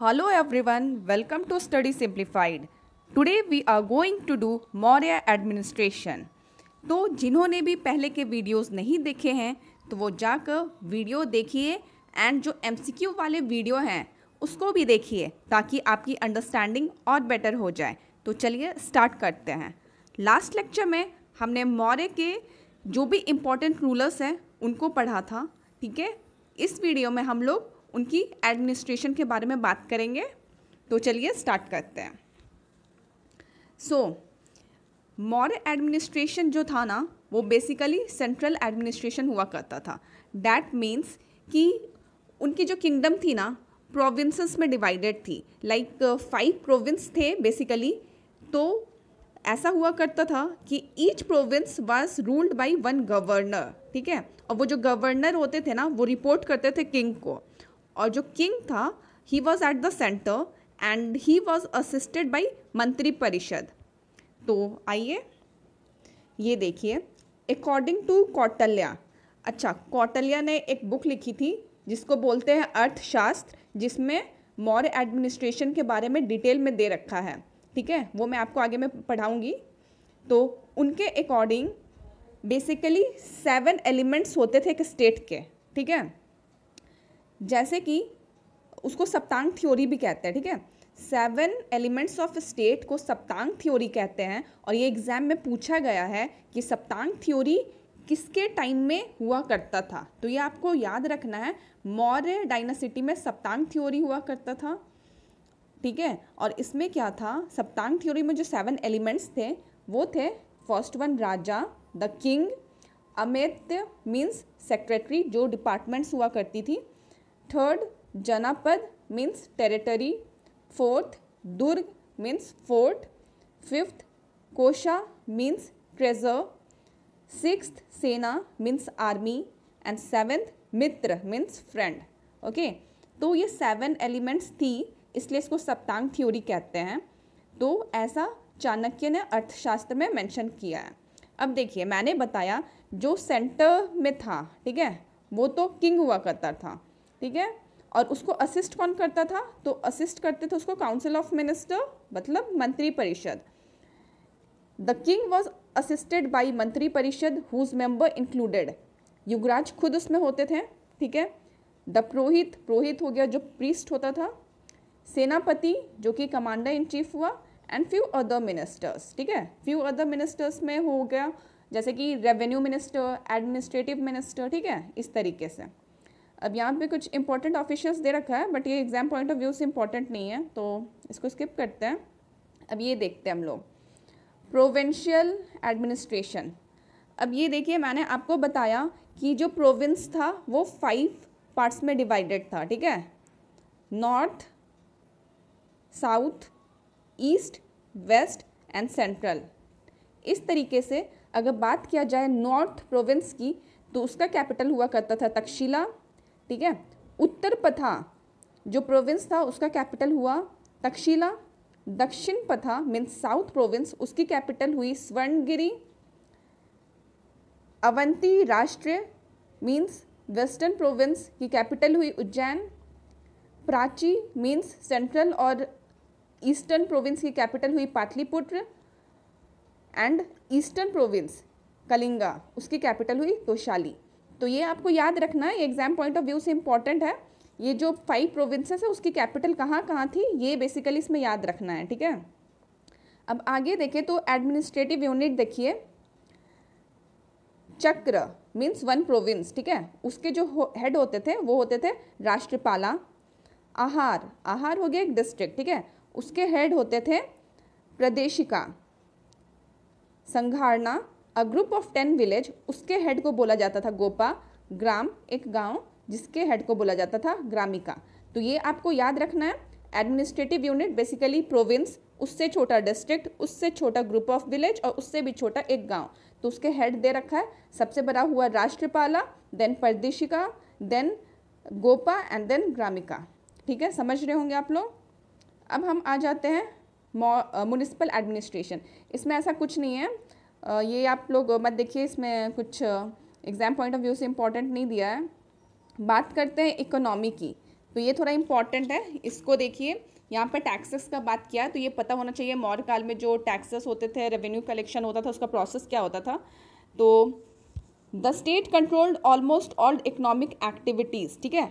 Hello everyone, welcome to Study Simplified. Today we are going to do Maurya Administration. तो जिन्होंने भी पहले के वीडियोस नहीं देखे हैं तो वो जाकर वीडियो देखिए एंड जो MCQ वाले वीडियो हैं उसको भी देखिए ताकि आपकी अंडरस्टैंडिंग और बेटर हो जाए। तो चलिए स्टार्ट करते हैं। लास्ट लेक्चर में हमने मौर्य के जो भी इम्पोर्टेंट रूलर्स हैं उनको पढ़ा था, ठीक है। इस वीडियो में हम लोग उनकी एडमिनिस्ट्रेशन के बारे में बात करेंगे। तो चलिए स्टार्ट करते हैं। मौर्य एडमिनिस्ट्रेशन जो था ना वो बेसिकली सेंट्रल एडमिनिस्ट्रेशन हुआ करता था। डैट मीन्स कि उनकी जो किंगडम थी ना प्रोविंसेस में डिवाइडेड थी, लाइक 5 प्रोविंस थे बेसिकली। तो ऐसा हुआ करता था कि each province was ruled by one governor, ठीक है। और वो जो गवर्नर होते थे ना वो रिपोर्ट करते थे किंग को, और जो किंग था he was at the centre and he was assisted by मंत्री परिषद। तो आइए ये देखिए, अकॉर्डिंग टू कौटिल्य। अच्छा, कौटिल्य ने एक बुक लिखी थी जिसको बोलते हैं अर्थशास्त्र, जिसमें मौर्य एडमिनिस्ट्रेशन के बारे में डिटेल में दे रखा है, ठीक है। वो मैं आपको आगे में पढ़ाऊँगी। तो उनके अकॉर्डिंग बेसिकली 7 एलिमेंट्स होते थे एक स्टेट के, ठीक है। जैसे कि उसको सप्तांग थ्योरी भी कहते हैं, ठीक है। 7 एलिमेंट्स ऑफ स्टेट को सप्तांग थ्योरी कहते हैं। और ये एग्जाम में पूछा गया है कि सप्तांग थ्योरी किसके टाइम में हुआ करता था। तो ये आपको याद रखना है, मौर्य डायनासिटी में सप्तांग थ्योरी हुआ करता था, ठीक है। और इसमें क्या था, सप्तांग थ्योरी में जो 7 एलिमेंट्स थे वो थे, फर्स्ट वन राजा, द किंग, अमेत्य मीन्स सेक्रेटरी जो डिपार्टमेंट्स हुआ करती थी, थर्ड जनपद मीन्स टेरिटरी, फोर्थ दुर्ग मीन्स फोर्ट, फिफ्थ कोशा मीन्स ट्रेजर, सिक्स्थ सेना मीन्स आर्मी एंड सेवेंथ मित्र मीन्स फ्रेंड। ओके, तो ये 7 एलिमेंट्स थी, इसलिए इसको सप्तांग थ्योरी कहते हैं। तो ऐसा चाणक्य ने अर्थशास्त्र में मेंशन किया है। अब देखिए, मैंने बताया जो सेंटर में था, ठीक है, वो तो किंग हुआ करता था, ठीक है। और उसको असिस्ट कौन करता था, तो असिस्ट करते थे उसको काउंसिल ऑफ मिनिस्टर, मतलब मंत्री परिषद। The king was assisted by मंत्री परिषद हुज मेंबर इंक्लूडेड, युवराज खुद उसमें होते थे, ठीक है। द पुरोहित, पुरोहित हो गया जो प्रीस्ट होता था, सेनापति जो कि कमांडर इन चीफ हुआ, एंड फ्यू अदर मिनिस्टर्स, ठीक है। फ्यू अदर मिनिस्टर्स में हो गया जैसे कि रेवेन्यू मिनिस्टर, एडमिनिस्ट्रेटिव मिनिस्टर, ठीक है, इस तरीके से। अब यहाँ पे कुछ इंपॉर्टेंट ऑफिशियल्स दे रखा है, बट ये एग्जाम पॉइंट ऑफ व्यू से इंपॉर्टेंट नहीं है, तो इसको स्किप करते हैं। अब ये देखते हैं हम लोग प्रोविंशियल एडमिनिस्ट्रेशन। अब ये देखिए, मैंने आपको बताया कि जो प्रोविंस था वो 5 पार्ट्स में डिवाइडेड था, ठीक है। North, south, east, west and central. इस तरीके से अगर बात किया जाए नॉर्थ प्रोविंस की तो उसका कैपिटल हुआ करता था तक्षशिला, ठीक है। उत्तर पथा जो प्रोविंस था उसका कैपिटल हुआ तक्षशिला। दक्षिण पथा मीन्स साउथ प्रोविंस, उसकी कैपिटल हुई स्वर्णगिरी। अवंती राष्ट्र मीन्स वेस्टर्न प्रोविंस की कैपिटल हुई उज्जैन। प्राची मीन्स सेंट्रल और ईस्टर्न प्रोविंस की कैपिटल हुई Pataliputra. And eastern province Kalinga, उसकी कैपिटल हुई तोशाली। तो ये आपको याद रखना है, ये एग्जाम पॉइंट ऑफ व्यू से इंपॉर्टेंट है। ये जो 5 प्रोविंसेस है उसकी कैपिटल कहाँ कहाँ थी ये बेसिकली इसमें याद रखना है, ठीक है। अब आगे देखें तो एडमिनिस्ट्रेटिव यूनिट देखिए, चक्र मीन्स 1 प्रोविंस, ठीक है। उसके जो हेड होते थे वो होते थे राष्ट्रपाला। आहार, आहार हो गया एक डिस्ट्रिक्ट, ठीक है, उसके हेड होते थे प्रदेशिका। संघारना, अ ग्रुप ऑफ 10 विलेज, उसके हेड को बोला जाता था गोपा। ग्राम, एक गांव जिसके हेड को बोला जाता था ग्रामिका। तो ये आपको याद रखना है। एडमिनिस्ट्रेटिव यूनिट बेसिकली प्रोविंस, उससे छोटा डिस्ट्रिक्ट, उससे छोटा ग्रुप ऑफ विलेज और उससे भी छोटा एक गांव। तो उसके हेड दे रखा है, सबसे बड़ा हुआ राष्ट्रपाला, देन प्रदेशिका, देन गोपा एंड देन ग्रामिका, ठीक है। समझ रहे होंगे आप लोग। अब हम आ जाते हैं म्युनिसिपल एडमिनिस्ट्रेशन। इसमें ऐसा कुछ नहीं है, ये आप लोग मत देखिए, इसमें कुछ एग्जाम पॉइंट ऑफ व्यू से इम्पोर्टेंट नहीं दिया है। बात करते हैं इकोनॉमी की, तो ये थोड़ा इम्पॉर्टेंट है, इसको देखिए। यहाँ पे टैक्सेस का बात किया तो ये पता होना चाहिए मौर्य काल में जो टैक्सेस होते थे, रेवेन्यू कलेक्शन होता था, उसका प्रोसेस क्या होता था। तो the state controlled almost all economic activities, ठीक है।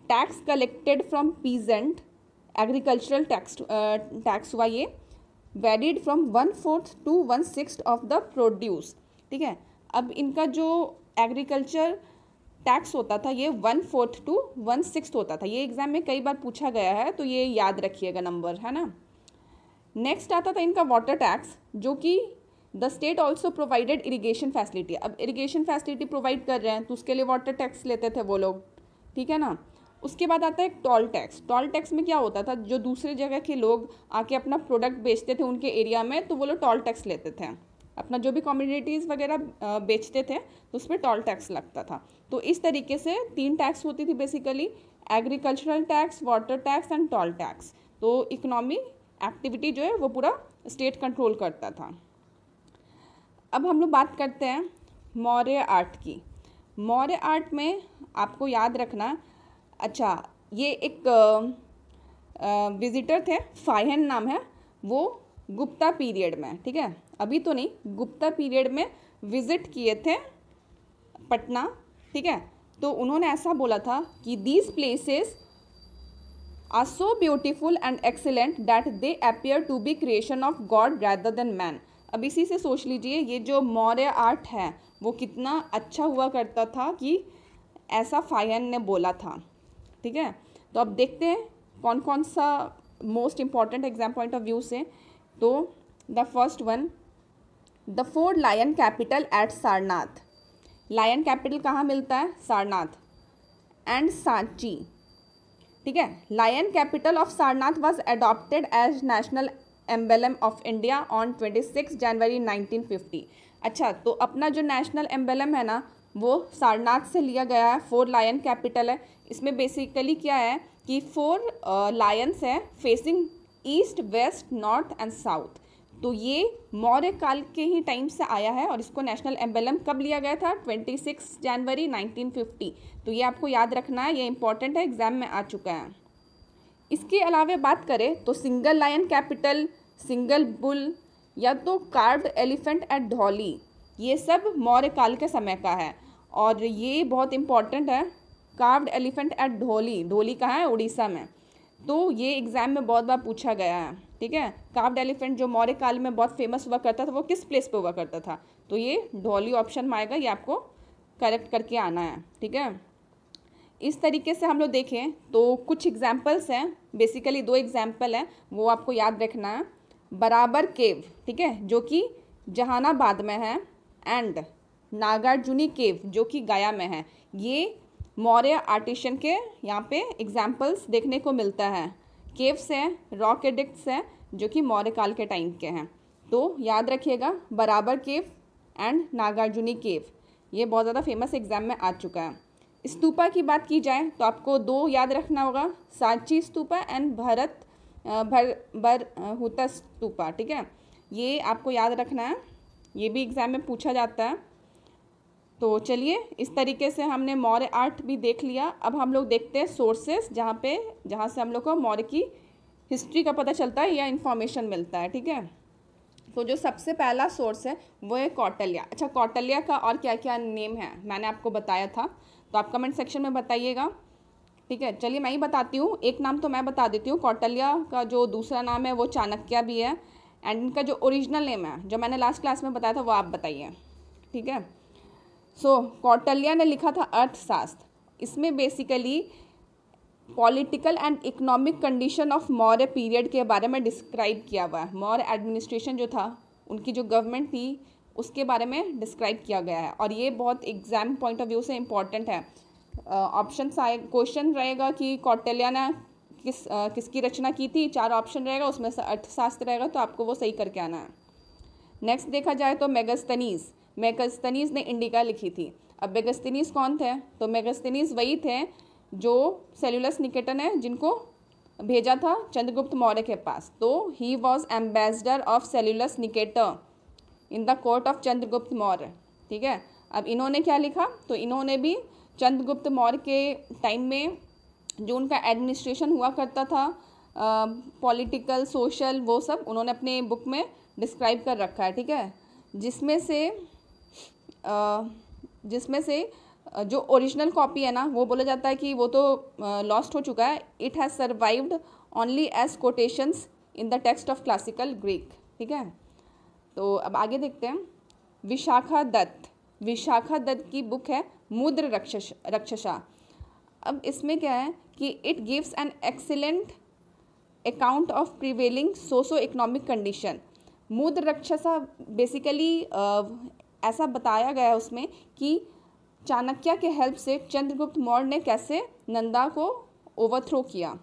Tax collected from peasant, agricultural tax हुआ ये, varied from 1/4 to 1/6 of the produce, ठीक है। अब इनका जो एग्रीकल्चर टैक्स होता था ये 1/4 to 1/6 होता था। ये एग्जाम में कई बार पूछा गया है, तो ये याद रखिएगा नंबर, है ना। नेक्स्ट आता था इनका वाटर टैक्स, जो कि the state also provided irrigation facility. अब इरीगेशन फैसिलिटी प्रोवाइड कर रहे हैं तो उसके लिए वाटर टैक्स लेते थे वो लोग, ठीक है ना। उसके बाद आता है टोल टैक्स। टोल टैक्स में क्या होता था, जो दूसरे जगह के लोग आके अपना प्रोडक्ट बेचते थे उनके एरिया में, तो वो लोग टोल टैक्स लेते थे। अपना जो भी कम्युनिटीज़ वगैरह बेचते थे तो उस पर टोल टैक्स लगता था। तो इस तरीके से 3 टैक्स होती थी basically, agricultural tax, water tax and told tax. तो इकोनॉमी एक्टिविटी जो है वो पूरा स्टेट कंट्रोल करता था। अब हम लोग बात करते हैं मौर्य आर्ट की। मौर्य आर्ट में आपको याद रखना, अच्छा ये एक विजिटर थे, फाहिन नाम है, वो गुप्ता पीरियड में, ठीक है, अभी तो नहीं, गुप्ता पीरियड में विजिट किए थे पटना, ठीक है। तो उन्होंने ऐसा बोला था कि these places are so beautiful and excellent that they appear to be creation of God rather than man. अब इसी से सोच लीजिए ये जो मौर्य आर्ट है वो कितना अच्छा हुआ करता था कि ऐसा फाहिन ने बोला था, ठीक है। तो अब देखते हैं कौन कौन सा most important exam point of view से। तो the first one, the fort lion capital at Sarnath. Lion capital कहाँ मिलता है, सारनाथ एंड सांची, ठीक है। Lion capital of Sarnath was adopted as national emblem of India on 26 January 1950। अच्छा, तो अपना जो नेशनल एम्बलम है ना वो सारनाथ से लिया गया है, 4 लायन कैपिटल है। इसमें बेसिकली क्या है कि 4 लायंस है facing east, west, north and south. तो ये मौर्य काल के ही टाइम से आया है और इसको नेशनल एम्बलम कब लिया गया था, 26 जनवरी 1950। तो ये आपको याद रखना है, ये इंपॉर्टेंट है, एग्जाम में आ चुका है। इसके अलावा बात करें तो single lion capital, single bull या तो कार्व्ड एलिफेंट एट धौली, ये सब मौर्य काल के समय का है। और ये बहुत इंपॉर्टेंट है, carved elephant at Dhauli, Dhauli कहाँ है, उड़ीसा में। तो ये एग्जाम में बहुत बार पूछा गया है, ठीक है। कार्व्ड एलिफेंट जो मौर्य काल में बहुत फेमस हुआ करता था वो किस प्लेस पे हुआ करता था, तो ये धौली ऑप्शन में आएगा, ये आपको करेक्ट करके आना है, ठीक है। इस तरीके से हम लोग देखें तो कुछ एग्जाम्पल्स हैं, बेसिकली 2 एग्जाम्पल हैं, वो आपको याद रखना है। बराबर केव, ठीक है, जो कि जहानाबाद में है, एंड नागार्जुनी केव जो कि गया में है। ये मौर्य आर्टिशन के यहाँ पे एग्जाम्पल्स देखने को मिलता है। केव्स हैं, रॉक एडिक्ट्स हैं जो कि मौर्य काल के टाइम के हैं। तो याद रखिएगा बराबर केव एंड नागार्जुनी केव, ये बहुत ज़्यादा फेमस एग्जाम में आ चुका है। स्तूपा की बात की जाए तो आपको 2 याद रखना होगा, सांची स्तूपा एंड बरहुता स्तूपा, ठीक है। ये आपको याद रखना है, ये भी एग्जाम में पूछा जाता है। तो चलिए, इस तरीके से हमने मौर्य आर्ट भी देख लिया। अब हम लोग देखते हैं सोर्सेस, जहाँ से हम लोग को मौर्य की हिस्ट्री का पता चलता है या इन्फॉर्मेशन मिलता है, ठीक है। तो जो सबसे पहला सोर्स है वो है कौटिल्य। अच्छा, कौटिल्य का और क्या क्या नेम है मैंने आपको बताया था, तो आप कमेंट सेक्शन में बताइएगा, ठीक है। चलिए मैं ही बताती हूँ, एक नाम तो मैं बता देती हूँ। कौटिल्य का जो दूसरा नाम है वो चाणक्य भी है, एंड इनका जो ओरिजिनल नेम है जो मैंने लास्ट क्लास में बताया था वो आप बताइए, ठीक है। सो कौटिल्य ने लिखा था अर्थशास्त्र। इसमें basically political and economic condition of Maurya period के बारे में डिस्क्राइब किया हुआ है। मौर्य एडमिनिस्ट्रेशन जो था, उनकी जो गवर्नमेंट थी, उसके बारे में डिस्क्राइब किया गया है। और ये बहुत एग्जाम पॉइंट ऑफ व्यू से इम्पॉर्टेंट है। ऑप्शन क्वेश्चन रहेगा कि कौटिल्य ने किसकी रचना की थी, 4 ऑप्शन रहेगा, उसमें से अर्थशास्त्र रहेगा, तो आपको वो सही करके आना है। नेक्स्ट देखा जाए तो मेगास्थनीज ने इंडिका लिखी थी। अब मेगास्थनीज कौन थे, तो मेगास्थनीज वही थे जो सेल्यूलस निकेटर ने जिनको भेजा था चंद्रगुप्त मौर्य के पास। तो he was ambassador of Seleucus Nicator in the court of Chandragupta Maurya, ठीक है। अब इन्होंने क्या लिखा, तो इन्होंने भी चंद्रगुप्त मौर्य के टाइम में जो उनका एडमिनिस्ट्रेशन हुआ करता था, पॉलिटिकल, सोशल, वो सब उन्होंने अपने बुक में डिस्क्राइब कर रखा है, ठीक है। जिसमें से जो ओरिजिनल कॉपी है ना, वो बोला जाता है कि वो तो लॉस्ट हो चुका है। It has survived only as quotations in the text of classical Greek, ठीक है। तो अब आगे देखते हैं। विशाखा दत्त की बुक है मुद्र रक्षसा। अब इसमें क्या है कि it gives an excellent account of prevailing socio economic condition. Mudrarakshasa basically ऐसा बताया गया है उसमें कि चाणक्य के हेल्प से चंद्रगुप्त मौर्य ने कैसे नंदा को ओवरथ्रो किया।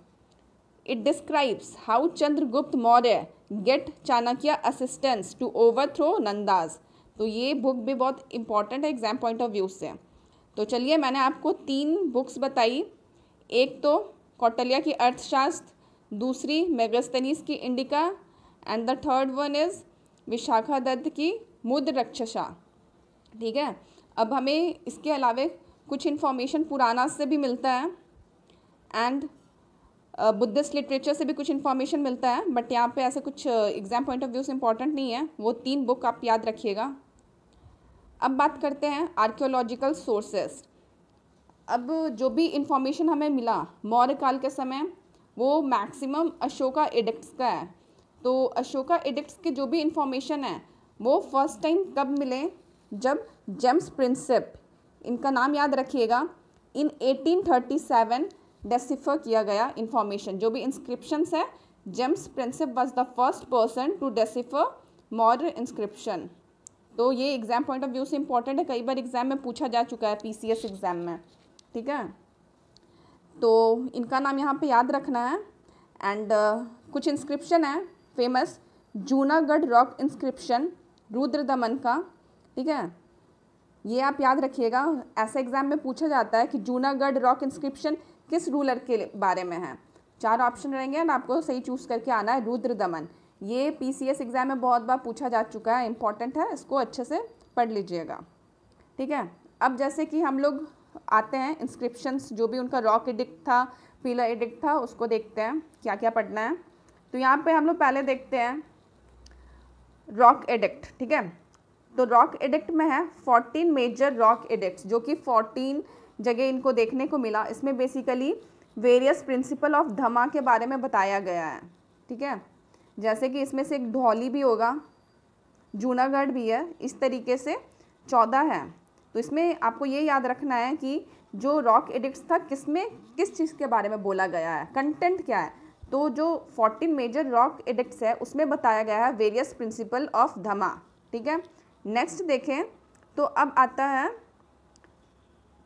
It describes how Chandragupta Maurya get Chanakya assistance to overthrow Nandas. तो ये बुक भी बहुत इंपॉर्टेंट है एग्जाम पॉइंट ऑफ व्यू से। तो चलिए, मैंने आपको 3 बुक्स बताई। एक तो कौटिल्य की अर्थशास्त्र, दूसरी मेगास्थनीज की Indica, and the third one is Vishakha Datta की मुद्र रक्षसा, ठीक है। अब हमें इसके अलावा कुछ इन्फॉर्मेशन पुराना से भी मिलता है एंड बुद्धिस्ट लिटरेचर से भी कुछ इन्फॉर्मेशन मिलता है, बट यहाँ पे ऐसे कुछ एग्जाम पॉइंट ऑफ व्यू से इम्पॉर्टेंट नहीं है। वो 3 बुक आप याद रखिएगा। अब बात करते हैं आर्कियोलॉजिकल सोर्सेस। अब जो भी इन्फॉर्मेशन हमें मिला मौर्य काल के समय, वो मैक्सिमम अशोका एडिक्ट्स का है। तो अशोका एडिक्ट्स के जो भी इन्फॉर्मेशन है वो फर्स्ट टाइम कब मिले, जब जेम्स प्रिंसेप, इनका नाम याद रखिएगा, इन 1837 डेसिफर किया गया इन्फॉर्मेशन। जो भी इंस्क्रिप्शंस है, James Prinsep was the first person to decipher Maurya inscription. तो ये एग्जाम पॉइंट ऑफ व्यू से इंपॉर्टेंट है, कई बार एग्जाम में पूछा जा चुका है पीसीएस एग्जाम में, ठीक है। तो इनका नाम यहाँ पे याद रखना है। एंड कुछ इंस्क्रिप्शन है famous, Junagadh rock inscription Rudradaman का, ठीक है। ये आप याद रखिएगा, ऐसे एग्जाम में पूछा जाता है कि जूनागढ़ रॉक इंस्क्रिप्शन किस रूलर के बारे में है। 4 ऑप्शन रहेंगे एंड आपको सही चूज़ करके आना है रुद्रदमन। ये पीसीएस एग्जाम में बहुत बार पूछा जा चुका है, इंपॉर्टेंट है, इसको अच्छे से पढ़ लीजिएगा, ठीक है। अब जैसे कि हम लोग आते हैं इंस्क्रिप्शंस, जो भी उनका रॉक एडिक्ट था, पिलर एडिक्ट था, उसको देखते हैं क्या क्या पढ़ना है। तो यहाँ पे हम लोग पहले देखते हैं रॉक एडिक्ट, ठीक है। तो रॉक एडिक्ट में है 14 मेजर रॉक एडिक्ट्स, जो कि 14 जगह इनको देखने को मिला। इसमें बेसिकली वेरियस प्रिंसिपल ऑफ धमा के बारे में बताया गया है, ठीक है। जैसे कि इसमें से एक ढौली भी होगा, जूनागढ़ भी है, इस तरीके से 14 है। तो इसमें आपको ये याद रखना है कि जो रॉक एडिक्ट्स था किस चीज़ के बारे में बोला गया है, कंटेंट क्या है। तो जो 14 मेजर रॉक एडिक्ट्स है उसमें बताया गया है वेरियस प्रिंसिपल ऑफ धमा, ठीक है। नेक्स्ट देखें तो अब आता है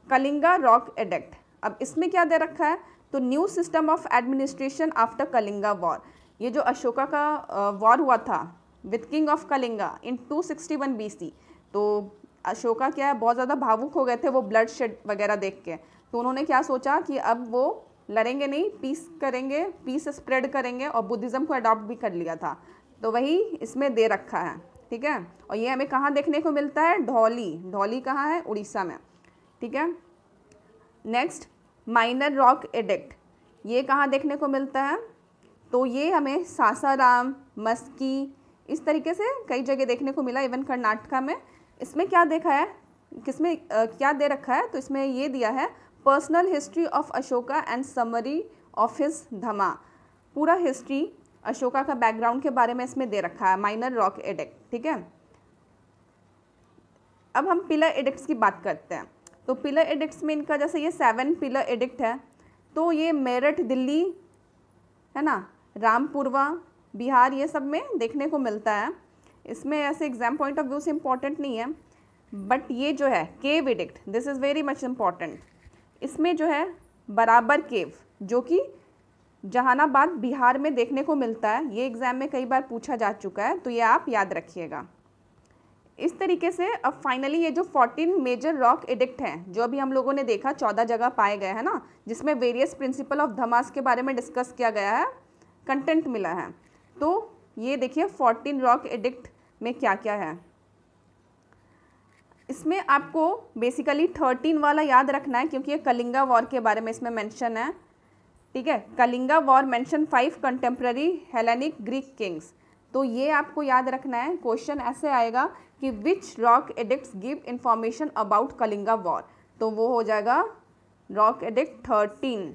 कलिंगा रॉक एडिक्ट। अब इसमें क्या दे रखा है, तो new system of administration after Kalinga war. ये जो अशोका का वॉर हुआ था with king of Kalinga in 261 BC, तो अशोका क्या है, बहुत ज़्यादा भावुक हो गए थे वो ब्लड शेड वगैरह देख के। तो उन्होंने क्या सोचा कि अब वो लड़ेंगे नहीं, पीस करेंगे, पीस स्प्रेड करेंगे, और बुद्धिज़्म को अडॉप्ट भी कर लिया था। तो वही इसमें दे रखा है, ठीक है। और ये हमें कहाँ देखने को मिलता है, ढौली कहाँ है, उड़ीसा में, ठीक है। नेक्स्ट माइनर रॉक एडिक्ट, ये कहाँ देखने को मिलता है, तो ये हमें सासाराम, मस्की, इस तरीके से कई जगह देखने को मिला, इवन कर्नाटका में। इसमें क्या देखा है, किसमें क्या दे रखा है, तो इसमें ये दिया है personal history of Ashoka and summary of his dhamma. पूरा हिस्ट्री अशोका का बैकग्राउंड के बारे में इसमें दे रखा है, माइनर रॉक एडिक्ट, ठीक है। अब हम पिलर एडिक्ट्स की बात करते हैं। तो पिलर एडिक्ट्स में इनका जैसे ये 7 पिलर एडिक्ट है, तो ये मेरठ दिल्ली है ना, रामपुरवा बिहार, ये सब में देखने को मिलता है। इसमें ऐसे एग्जाम पॉइंट ऑफ व्यू से इम्पॉर्टेंट नहीं है, बट ये जो है cave edict, this is very much important. इसमें जो है बराबर केव, जो कि जहानाबाद बिहार में देखने को मिलता है, ये एग्ज़ाम में कई बार पूछा जा चुका है, तो ये आप याद रखिएगा। इस तरीके से अब फाइनली ये जो 14 मेजर रॉक एडिक्ट हैं, जो अभी हम लोगों ने देखा 14 जगह पाए गए हैं ना, जिसमें वेरियस प्रिंसिपल ऑफ धमास के बारे में डिस्कस किया गया है, कंटेंट मिला है। तो ये देखिए 14 रॉक एडिक्ट में क्या क्या है। इसमें आपको बेसिकली 13 वाला याद रखना है, क्योंकि ये कलिंगा वॉर के बारे में इसमें मेंशन है। ठीक है। Kalinga war mention 5 contemporary Hellenic Greek Kings. तो ये आपको याद रखना है, क्वेश्चन ऐसे आएगा कि which rock edicts give information about Kalinga war, तो वो हो जाएगा रॉक एडिक्ट 13।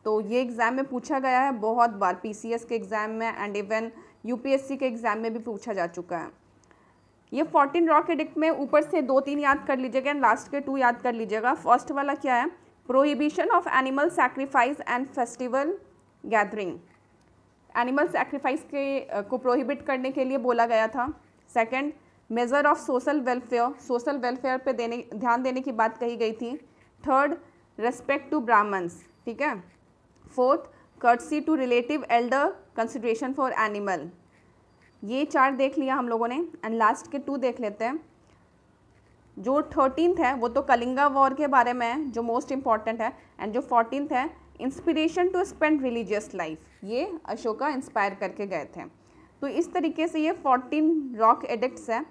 तो ये एग्ज़ाम में पूछा गया है बहुत बार, पीसीएस के एग्ज़ाम में एंड इवन यूपीएससी के एग्ज़ाम में भी पूछा जा चुका है। ये 14 रॉक एडिक्ट में ऊपर से 2-3 याद कर लीजिएगा एंड लास्ट के 2 याद कर लीजिएगा। फर्स्ट वाला क्या है, prohibition of animal sacrifice and festival gathering, animal sacrifice को प्रोहिबिट करने के लिए बोला गया था। Second, measure of social welfare, social welfare पे ध्यान देने की बात कही गई थी। थर्ड, रेस्पेक्ट टू ब्राह्मण्स, ठीक है। Fourth, courtesy to relative elder, consideration for animal. ये 4 देख लिया हम लोगों ने एंड लास्ट के 2 देख लेते हैं। जो 13th है वो तो कलिंगा वॉर के बारे में है, जो मोस्ट इम्पॉर्टेंट है, एंड जो 14th है inspiration to spend religious life, ये अशोका इंस्पायर करके गए थे। तो इस तरीके से ये 14 रॉक एडिक्ट्स है।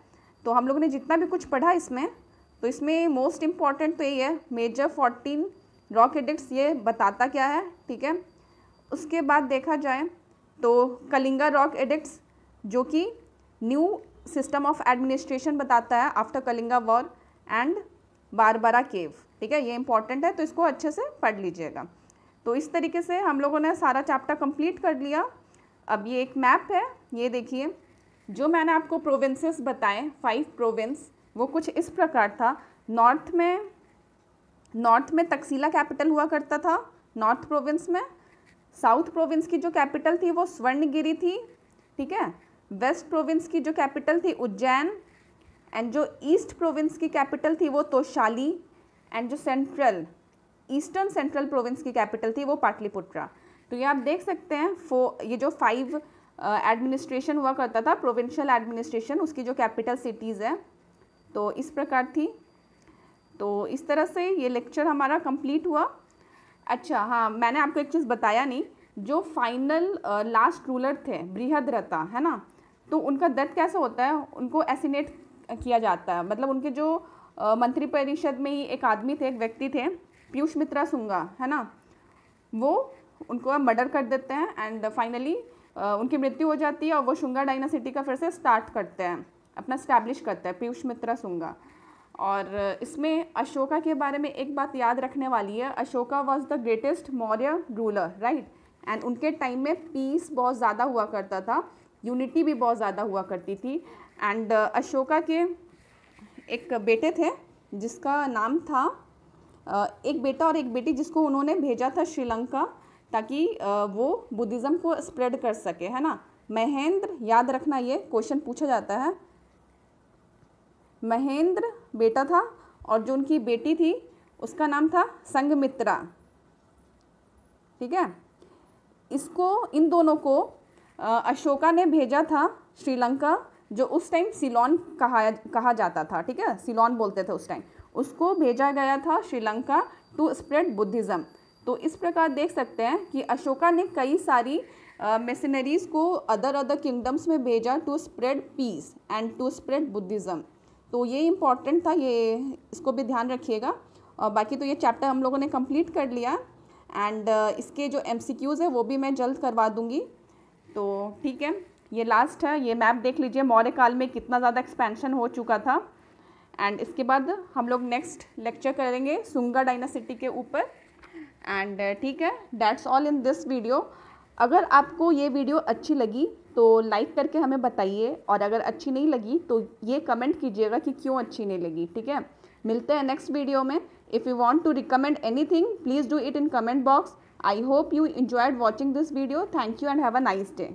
तो हम लोगों ने जितना भी कुछ पढ़ा इसमें, तो इसमें मोस्ट इम्पॉर्टेंट तो ये है, मेजर 14 रॉक एडिक्ट्स ये बताता क्या है, ठीक है। उसके बाद देखा जाए तो कलिंगा रॉक एडिक्ट्स जो कि न्यू सिस्टम ऑफ एडमिनिस्ट्रेशन बताता है after Kalinga war, and Barabar cave, ठीक है। ये इंपॉर्टेंट है तो इसको अच्छे से पढ़ लीजिएगा। तो इस तरीके से हम लोगों ने सारा चैप्टर कंप्लीट कर लिया। अब ये एक मैप है, ये देखिए, जो मैंने आपको प्रोविंसेस बताए 5 प्रोविंस, वो कुछ इस प्रकार था। नॉर्थ में तकसीला कैपिटल हुआ करता था नॉर्थ प्रोविंस में। साउथ प्रोविंस की जो कैपिटल थी वो स्वर्णगिरी थी, ठीक है। वेस्ट प्रोविंस की जो कैपिटल थी उज्जैन, एंड जो ईस्ट प्रोविंस की कैपिटल थी वो तोशाली, एंड जो ईस्टर्न सेंट्रल प्रोविंस की कैपिटल थी वो पाटलिपुत्रा। तो ये आप देख सकते हैं ये जो 5 एडमिनिस्ट्रेशन हुआ करता था, प्रोविंशियल एडमिनिस्ट्रेशन, उसकी जो कैपिटल सिटीज़ है तो इस प्रकार थी। तो इस तरह से ये लेक्चर हमारा कंप्लीट हुआ। अच्छा हाँ, मैंने आपको एक चीज़ बताया नहीं, जो फाइनल लास्ट रूलर थे बृहद्रथा, है ना, तो उनका डेथ कैसे होता है, उनको एसिनेट किया जाता है। मतलब उनके जो मंत्रिपरिषद में ही एक आदमी थे, एक व्यक्ति थे, पीयूषमित्रा शुंगा, है ना, वो उनको मर्डर कर देते हैं एंड फाइनली उनकी मृत्यु हो जाती है और वो शुंगा डायनासिटी का फिर से स्टार्ट करते हैं, अपना स्टैब्लिश करते हैं पीयूषमित्रा शुंगा। और इसमें अशोका के बारे में एक बात याद रखने वाली है, Ashoka was the greatest Maurya ruler, right. And उनके टाइम में पीस बहुत ज़्यादा हुआ करता था, यूनिटी भी बहुत ज़्यादा हुआ करती थी। एंड अशोका के एक बेटे थे जिसका नाम था, एक बेटा और एक बेटी, जिसको उन्होंने भेजा था श्रीलंका ताकि वो बुद्धिज़्म को स्प्रेड कर सके, है ना। महेंद्र, याद रखना, ये क्वेश्चन पूछा जाता है। महेंद्र बेटा था और जो उनकी बेटी थी उसका नाम था संघमित्रा, ठीक है। इन दोनों को अशोका ने भेजा था श्रीलंका, जो उस टाइम सिलोन कहा जाता था, ठीक है, सिलोन बोलते थे उस टाइम, उसको भेजा गया था श्रीलंका टू स्प्रेड बुद्धिज़्म। तो इस प्रकार देख सकते हैं कि अशोका ने कई सारी मिशनरीज़ को अदर किंगडम्स में भेजा to spread peace and to spread Buddhism. तो ये इम्पॉर्टेंट था, ये इसको भी ध्यान रखिएगा। और बाकी तो ये चैप्टर हम लोगों ने कंप्लीट कर लिया एंड इसके जो MCQs है वो भी मैं जल्द करवा दूँगी। तो ठीक है, ये लास्ट है, ये मैप देख लीजिए मौर्य काल में कितना ज़्यादा एक्सपेंशन हो चुका था। एंड इसके बाद हम लोग नेक्स्ट लेक्चर करेंगे शुंगा डायनासिटी के ऊपर। एंड ठीक है, that's all in this video. अगर आपको ये वीडियो अच्छी लगी तो लाइक करके हमें बताइए, और अगर अच्छी नहीं लगी तो ये कमेंट कीजिएगा कि क्यों अच्छी नहीं लगी, ठीक है। मिलते हैं नेक्स्ट वीडियो में। If you want to recommend anything, please do it in comment box. I hope you enjoyed watching this video. Thank you and have a nice day.